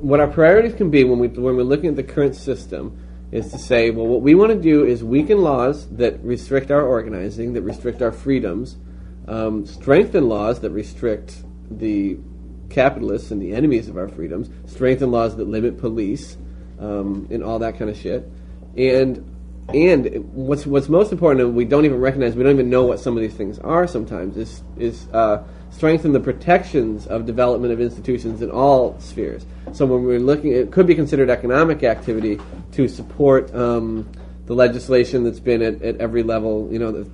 what our priorities can be when we're looking at the current system is to say, well, what we want to do is weaken laws that restrict our organizing, that restrict our freedoms, strengthen laws that restrict the capitalists and the enemies of our freedoms, strengthen laws that limit police, and all that kind of shit. And what's most important, and we don't even recognize, we don't even know what some of these things are sometimes, is strengthen the protections of development of institutions in all spheres. So when we're looking, it could be considered economic activity to support the legislation that's been at every level,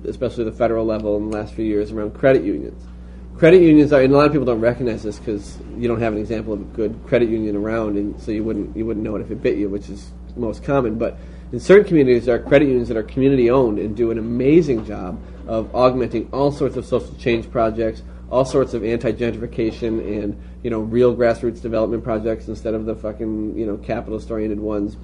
especially the federal level in the last few years around credit unions. Credit unions are, and a lot of people don't recognize this because you don't have an example of a good credit union around, and so you wouldn't know it if it bit you, which is most common. But in certain communities, there are credit unions that are community-owned and do an amazing job of augmenting all sorts of social change projects, all sorts of anti-gentrification and real grassroots development projects instead of the fucking capitalist-oriented ones.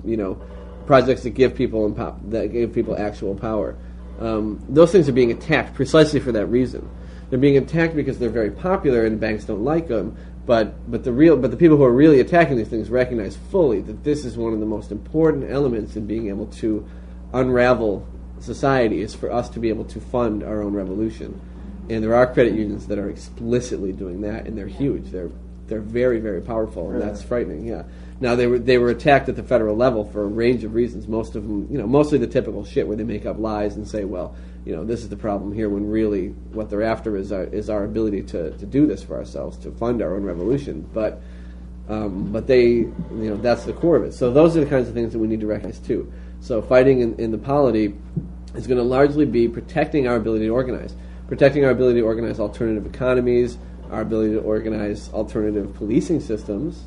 Projects that give people actual power. Those things are being attacked precisely for that reason. They're being attacked because they're very popular and banks don't like them. But the people who are really attacking these things recognize fully that this is one of the most important elements in being able to unravel society, is for us to be able to fund our own revolution. And there are credit unions that are explicitly doing that, and they're huge. They're very, very powerful, and that's frightening. Yeah. Now they were attacked at the federal level for a range of reasons. Most of them, mostly the typical shit where they make up lies and say, well, this is the problem here, when really what they're after is our ability to do this for ourselves, to fund our own revolution. But they, that's the core of it. So those are the kinds of things that we need to recognize too. So fighting in the polity is going to largely be protecting our ability to organize. Protecting our ability to organize alternative economies, our ability to organize alternative policing systems.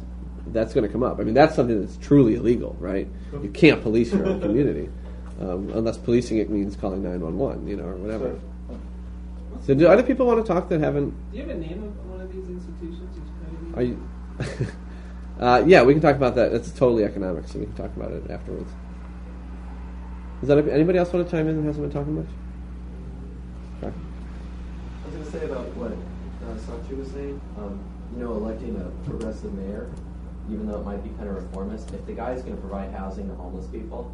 That's going to come up. I mean, that's something that's truly illegal, right? You can't police your own community. Unless policing it means calling 911, or whatever. So do other people want to talk that haven't... Do you have a name of one of these institutions? Are you... yeah, we can talk about that. It's totally economic, so we can talk about it afterwards. Does anybody else want to chime in that hasn't been talking much? I was going to say about what Sachi was saying. Electing a progressive mayor, even though it might be kind of reformist, if the guy is going to provide housing to homeless people,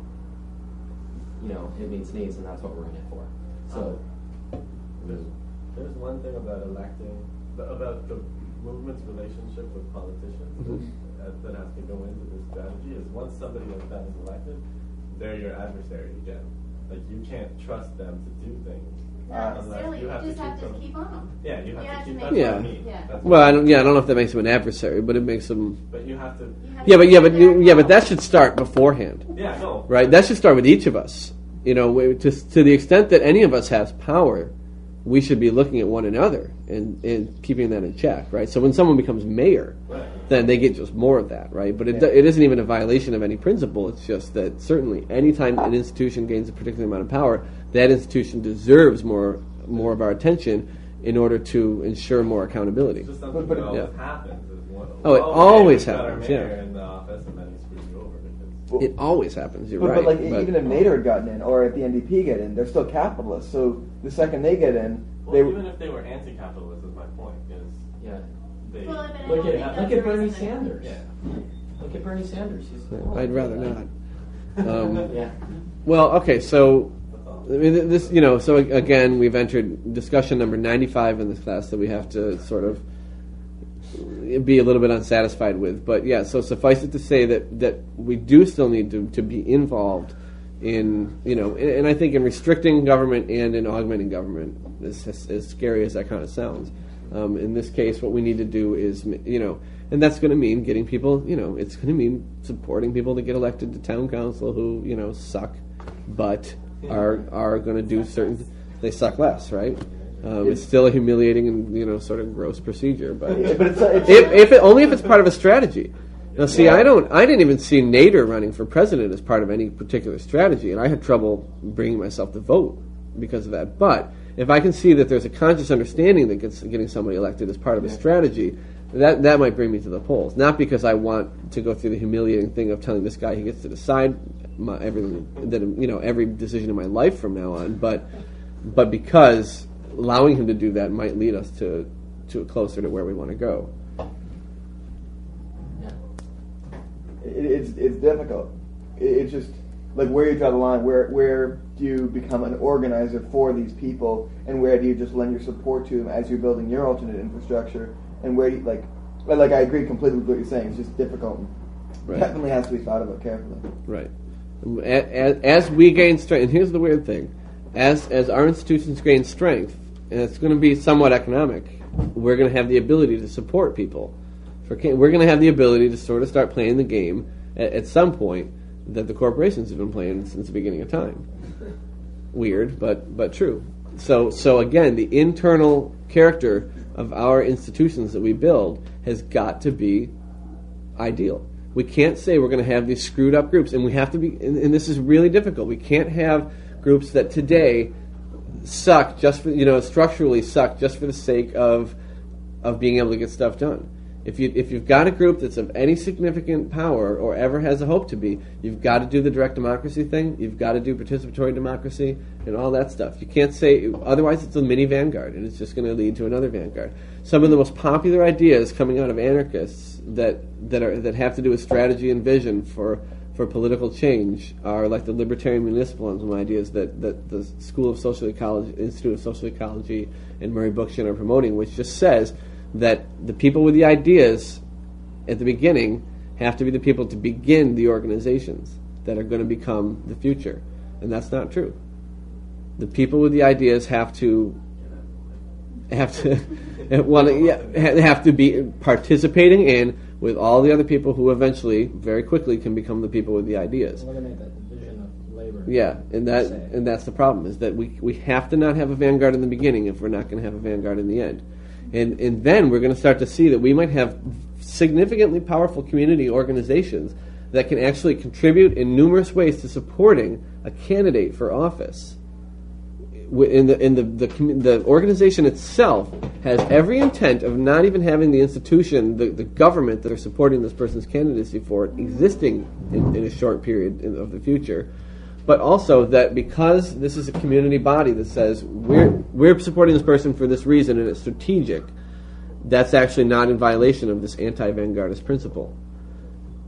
it meets needs, and that's what we're in it for. So there's one thing about about the movement's relationship with politicians that has to go into this strategy is once somebody like that is elected, they're your adversary again. Like, you can't trust them to do things. Unless you just have to keep on them. Yeah, you have to keep on. That's what I mean. Well, I don't know if that makes him an adversary, but it makes him. But you have to. But that should start beforehand. Yeah, no. Right, that should start with each of us. To the extent that any of us has power, we should be looking at one another and keeping that in check. Right. So when someone becomes mayor, then they get just more of that. Right. But it isn't even a violation of any principle. It's just that certainly any time an institution gains a particular amount of power, that institution deserves more of our attention in order to ensure more accountability. It's just something that always happens. It always happens. Yeah. In the office, and then he screws you over it always happens. You're right. But even if Nader had gotten in, or if the NDP get in, they're still capitalists. So the second they get in, even if they were anti-capitalist, is my point. Look at Bernie Sanders. Yeah. Look at Bernie Sanders. I'd rather not. Well, okay, so. I mean, this, so again, we've entered discussion number 95 in this class that we have to sort of be a little bit unsatisfied with. But yeah, so suffice it to say that we do still need to be involved in, and I think in restricting government and in augmenting government, as scary as that kind of sounds. In this case, what we need to do is, and that's going to mean getting people, it's going to mean supporting people to get elected to town council who, suck, but are going to do certain. They suck less, right? It's still a humiliating and sort of gross procedure, but only if it's part of a strategy. Now, see, I didn't even see Nader running for president as part of any particular strategy, and I had trouble bringing myself to vote because of that. But if I can see that there's a conscious understanding that getting somebody elected as part of a strategy, that might bring me to the polls. Not because I want to go through the humiliating thing of telling this guy he gets to decide every decision in my life from now on, but because allowing him to do that might lead us to closer to where we want to go. It's difficult. It's just like where you draw the line. Where do you become an organizer for these people, and where do you just lend your support to them as you're building your alternate infrastructure? And where do you, like I agree completely with what you're saying. It's just difficult. Right. Definitely has to be thought about carefully. Right. As we gain strength, and here's the weird thing: as our institutions gain strength, and it's going to be somewhat economic, we're going to have the ability to support people. We're going to have the ability to sort of start playing the game at some point that the corporations have been playing since the beginning of time. Weird, but true. So again, the internal character of our institutions that we build has got to be ideal. We can't say we're going to have these screwed up groups, and we have to be. And this is really difficult. We can't have groups that today suck just for structurally suck just for the sake of being able to get stuff done. If you've got a group that's of any significant power or ever has a hope to be, you've got to do the direct democracy thing. You've got to do participatory democracy and all that stuff. You can't say otherwise. It's a mini vanguard, and it's just going to lead to another vanguard. Some of the most popular ideas coming out of anarchists that have to do with strategy and vision for political change are like the libertarian municipalism ideas that the School of Social Ecology, Institute of Social Ecology, and Murray Bookchin are promoting, which just says that the people with the ideas at the beginning have to be the people to begin the organizations that are going to become the future. And that's not true. The people with the ideas have to be participating in with all the other people who eventually, very quickly, can become the people with the ideas. Eliminate that division of labor. Yeah, and that's the problem, is that we have to not have a vanguard in the beginning if we're not going to have a vanguard in the end. And then we're going to start to see that we might have significantly powerful community organizations that can actually contribute in numerous ways to supporting a candidate for office. The organization itself has every intent of not even having the institution, the government that are supporting this person's candidacy for it, existing in a short period of the future. But also that because this is a community body that says we're supporting this person for this reason and it's strategic, that's actually not in violation of this anti-vanguardist principle.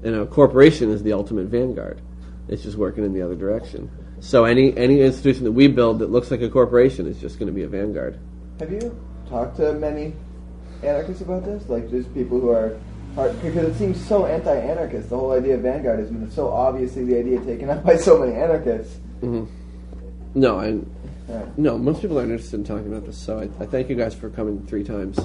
And a corporation is the ultimate vanguard. It's just working in the other direction. So any institution that we build that looks like a corporation is just going to be a vanguard. Have you talked to many anarchists about this? Like just people who are because it seems so anti-anarchist, the whole idea of vanguardism. It's so obviously the idea taken up by so many anarchists. Mm-hmm. No, most people aren't interested in talking about this, so I thank you guys for coming 3 times.